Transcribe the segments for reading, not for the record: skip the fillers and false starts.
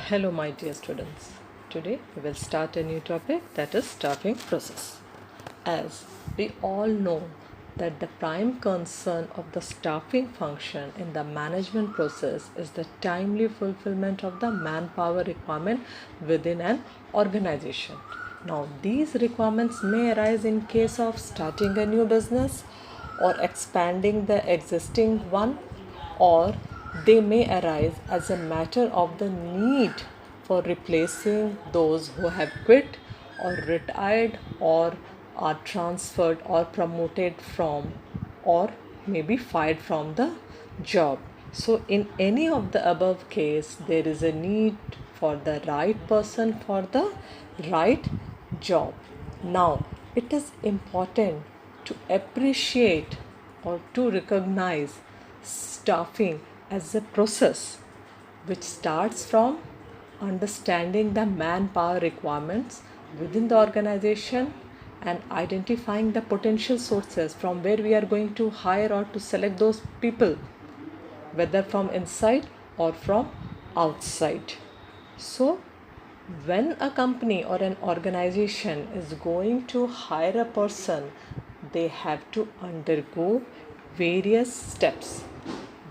Hello my dear students. Today we will start a new topic, that is staffing process. As we all know that the prime concern of the staffing function in the management process is the timely fulfillment of the manpower requirement within an organization. Now these requirements may arise in case of starting a new business or expanding the existing one, or they may arise as a matter of the need for replacing those who have quit or retired or are transferred or promoted from or maybe fired from the job. So in any of the above case, there is a need for the right person for the right job. Now it is important to appreciate or to recognize staffing as a process which starts from understanding the manpower requirements within the organization and identifying the potential sources from where we are going to hire or to select those people, whether from inside or from outside. So when a company or an organization is going to hire a person, they have to undergo various steps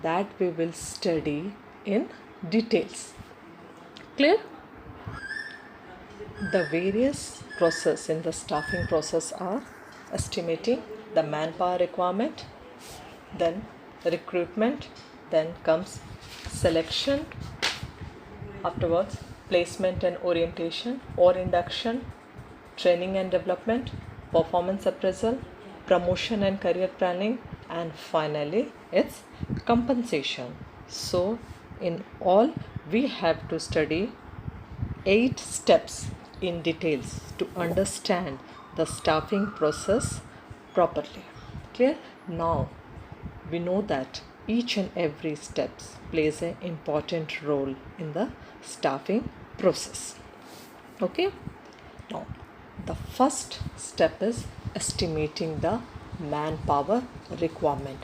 that we will study in details. Clear? The various process in the staffing process are estimating the manpower requirement, then recruitment, then comes selection, afterwards placement and orientation or induction, training and development, performance appraisal, promotion and career planning, and finally it's compensation. So in all we have to study 8 steps in details to understand the staffing process properly. Clear? Now we know that each and every steps plays an important role in the staffing process. Okay? Now the first step is estimating the manpower requirement.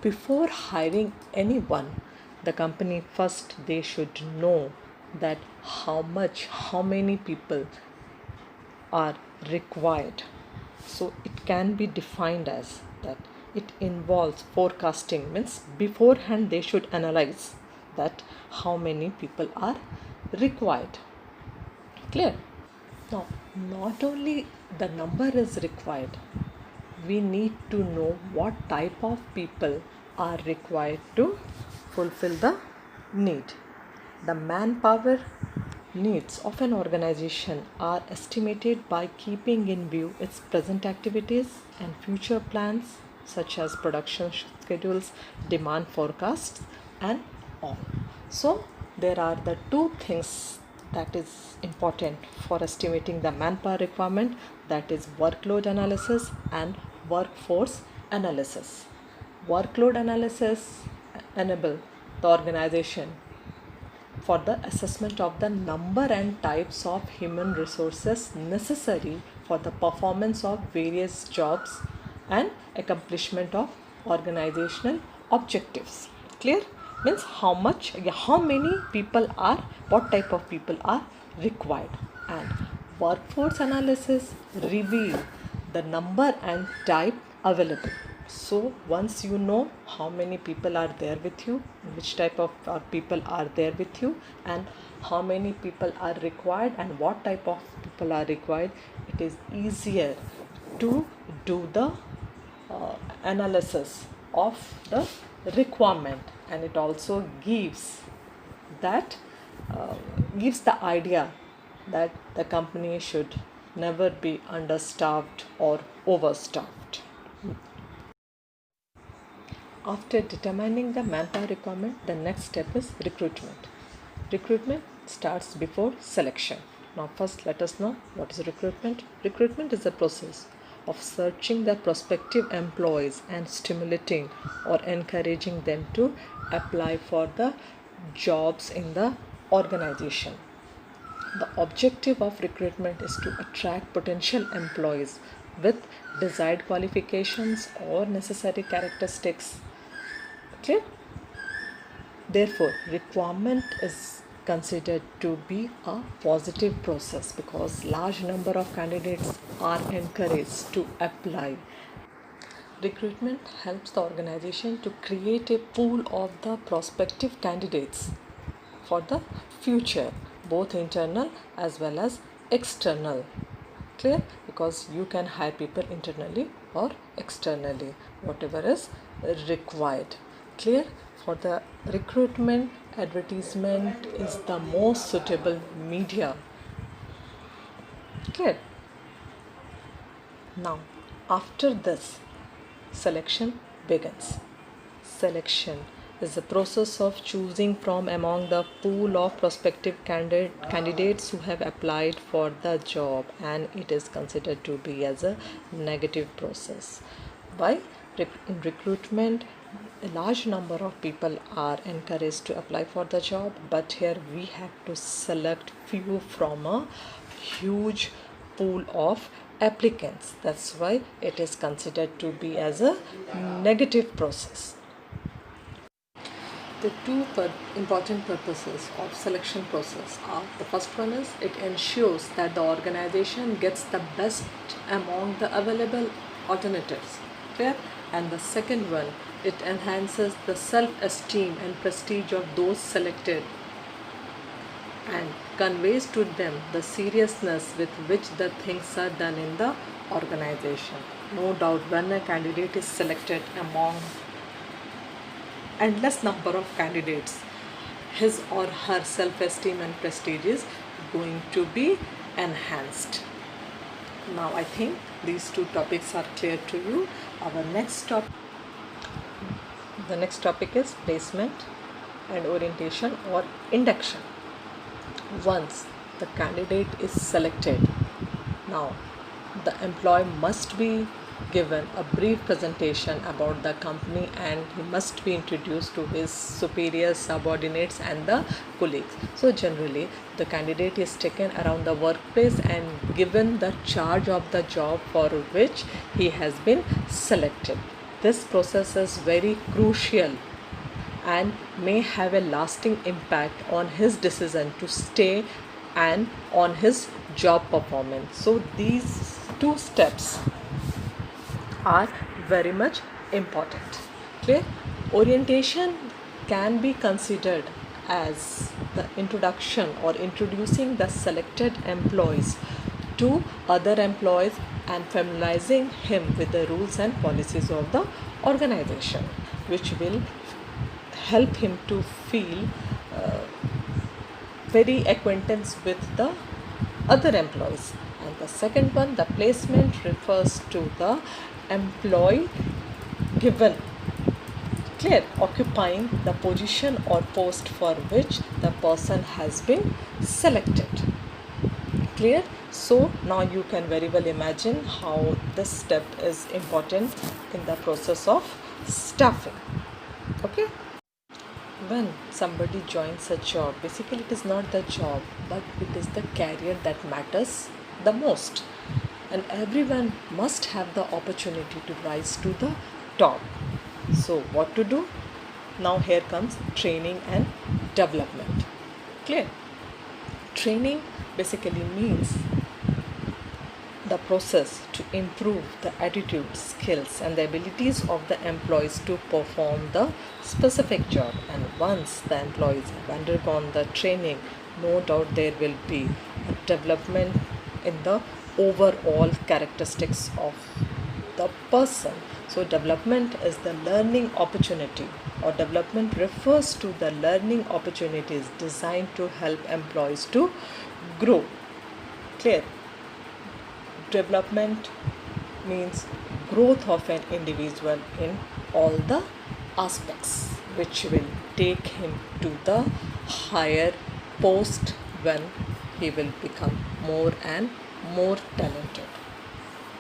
Before hiring anyone, the company first they should know that how many people are required. So it can be defined as that it involves forecasting, means beforehand they should analyze that how many people are required. Clear? Now not only the number is required, we need to know what type of people are required to fulfill the need. The manpower needs of an organization are estimated by keeping in view its present activities and future plans such as production schedules, demand forecasts, and all. So there are the two things that is important for estimating the manpower requirement, that is workload analysis and workforce analysis. Workload analysis enable the organization for the assessment of the number and types of human resources necessary for the performance of various jobs and accomplishment of organizational objectives. Clear? Means how many people are, what type of people are required. And workforce analysis reveal the number and type available. So once you know how many people are there with you, which type of people are there with you, and how many people are required and what type of people are required, it is easier to do the analysis of the requirement, and it also gives that gives the idea that the company should never be understaffed or overstaffed. After determining the manpower requirement, the next step is recruitment. Recruitment starts before selection. Now first let us know what is recruitment. Recruitment is a process of searching the prospective employees and stimulating or encouraging them to apply for the jobs in the organization. The objective of recruitment is to attract potential employees with desired qualifications or necessary characteristics. Okay? Therefore, requirement is considered to be a positive process because large number of candidates are encouraged to apply. Recruitment helps the organization to create a pool of the prospective candidates for the future, both internal as well as external. Clear? Because you can hire people internally or externally, whatever is required. Clear? For the recruitment, advertisement is the most suitable media. Clear? Now, after this, selection begins. Selection is the process of choosing from among the pool of prospective candidates who have applied for the job, and it is considered to be as a negative process. Why? In recruitment, a large number of people are encouraged to apply for the job, but here we have to select few from a huge pool of applicants. That's why it is considered to be as a negative process. The two important purposes of selection process are: the first one is it ensures that the organization gets the best among the available alternatives. Clear? And the second one, it enhances the self-esteem and prestige of those selected and conveys to them the seriousness with which the things are done in the organization. No doubt, when a candidate is selected among endless number of candidates, his or her self-esteem and prestige is going to be enhanced. Now I think these two topics are clear to you. The next topic is placement and orientation or induction. Once the candidate is selected, now the employee must be given a brief presentation about the company, and he must be introduced to his superiors, subordinates and the colleagues. So generally the candidate is taken around the workplace and given the charge of the job for which he has been selected. This process is very crucial and may have a lasting impact on his decision to stay and on his job performance. So these two steps are very much important. Clear? Orientation can be considered as the introduction or introducing the selected employees to other employees and familiarizing him with the rules and policies of the organization, which will help him to feel very acquaintance with the other employees. And the second one, the placement, refers to the employee given, clear, occupying the position or post for which the person has been selected. Clear? So now you can very well imagine how this step is important in the process of staffing. Okay? When somebody joins a job, basically it is not the job, but it is the career that matters the most. And everyone must have the opportunity to rise to the top. So what to do? Now here comes training and development. Clear? Training basically means the process to improve the attitude, skills and the abilities of the employees to perform the specific job. And once the employees have undergone the training, no doubt there will be a development in the overall characteristics of the person. So development is the learning opportunity, or development refers to the learning opportunities designed to help employees to grow. Clear? Development means growth of an individual in all the aspects, which will take him to the higher post when he will become more and more talented,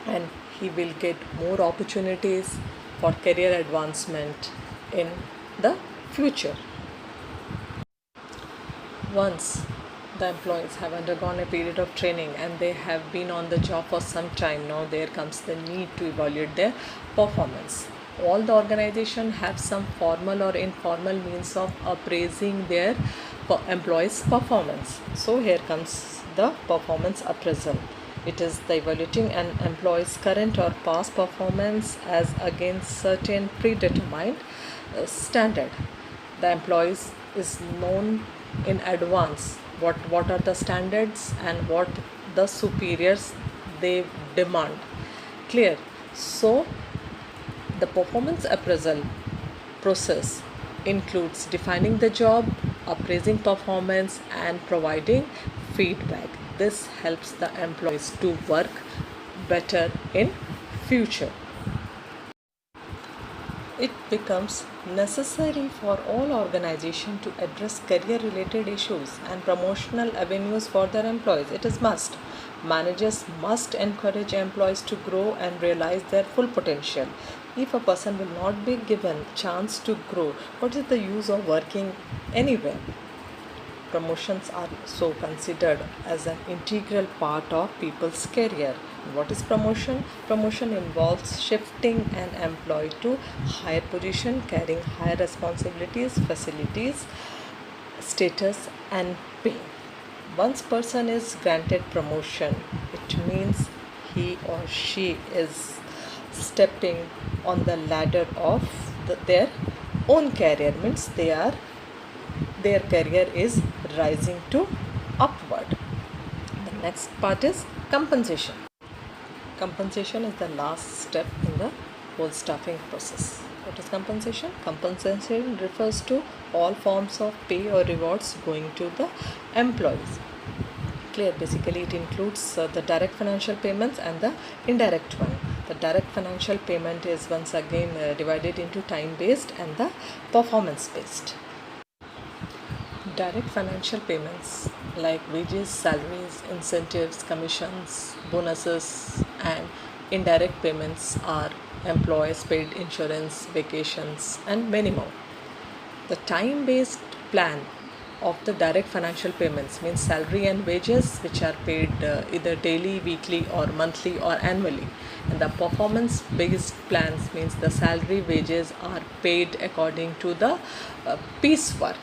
and he will get more opportunities for career advancement in the future. Once the employees have undergone a period of training and they have been on the job for some time, now there comes the need to evaluate their performance. all the organization have some formal or informal means of appraising their employees' performance. So here comes the performance appraisal. It is the evaluating an employee's current or past performance as against certain predetermined standard. The employees is known in advance what are the standards and what the superiors they demand. Clear? So the performance appraisal process includes defining the job, appraising performance, and providing feedback. This helps the employees to work better in future. It becomes necessary for all organizations to address career related issues and promotional avenues for their employees. It is must. Managers must encourage employees to grow and realize their full potential. If a person will not be given chance to grow, what is the use of working anywhere? Promotions are so considered as an integral part of people's career. What is promotion? Promotion involves shifting an employee to higher position, carrying higher responsibilities, facilities, status, and pay. Once person is granted promotion, it means he or she is stepping on the ladder of their own career, means their career is rising to upward. The next part is compensation. Compensation is the last step in the whole staffing process. What is compensation? Compensation refers to all forms of pay or rewards going to the employees. Clear? Basically, it includes the direct financial payments and the indirect one. The direct financial payment is once again divided into time based and the performance based. Direct financial payments like wages, salaries, incentives, commissions, bonuses, and indirect payments are employees paid insurance, vacations, and many more. The time based plan of the direct financial payments means salary and wages, which are paid either daily, weekly, or monthly, or annually. And the performance based plans means the salary, wages are paid according to the piecework.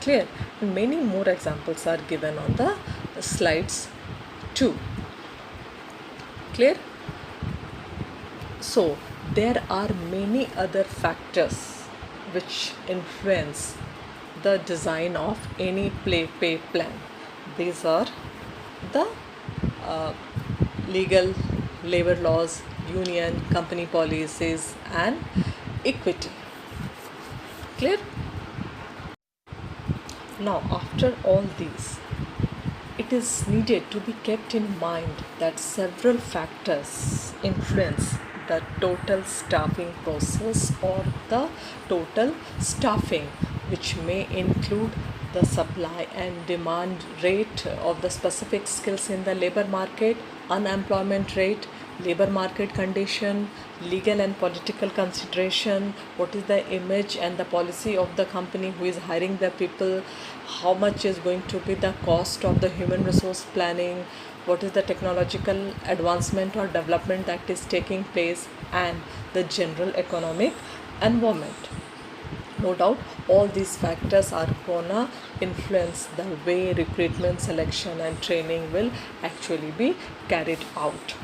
Clear? And many more examples are given on the slides too. Clear? So there are many other factors which influence the design of any pay plan. These are the legal, labor laws, union, company policies, and equity. Clear? Now, after all these, it is needed to be kept in mind that several factors influence the total staffing process or the total staffing, which may include the supply and demand rate of the specific skills in the labor market, unemployment rate, labor market condition, legal and political consideration, what is the image and the policy of the company who is hiring the people, how much is going to be the cost of the human resource planning, what is the technological advancement or development that is taking place, and the general economic environment. No doubt all these factors are gonna influence the way recruitment, selection, and training will actually be carried out.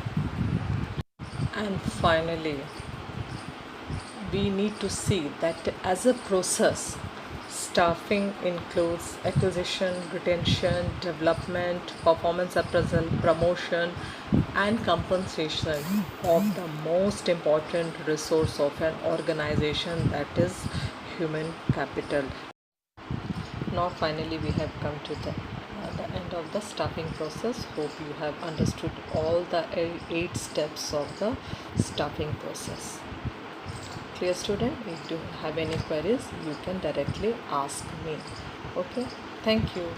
And finally, we need to see that as a process, staffing includes acquisition, retention, development, performance appraisal, promotion, and compensation of the most important resource of an organization, that is human capital. Now finally we have come to the end of the staffing process. Hope you have understood all the 8 steps of the staffing process. Clear, student? If you have any queries, you can directly ask me. Okay, thank you.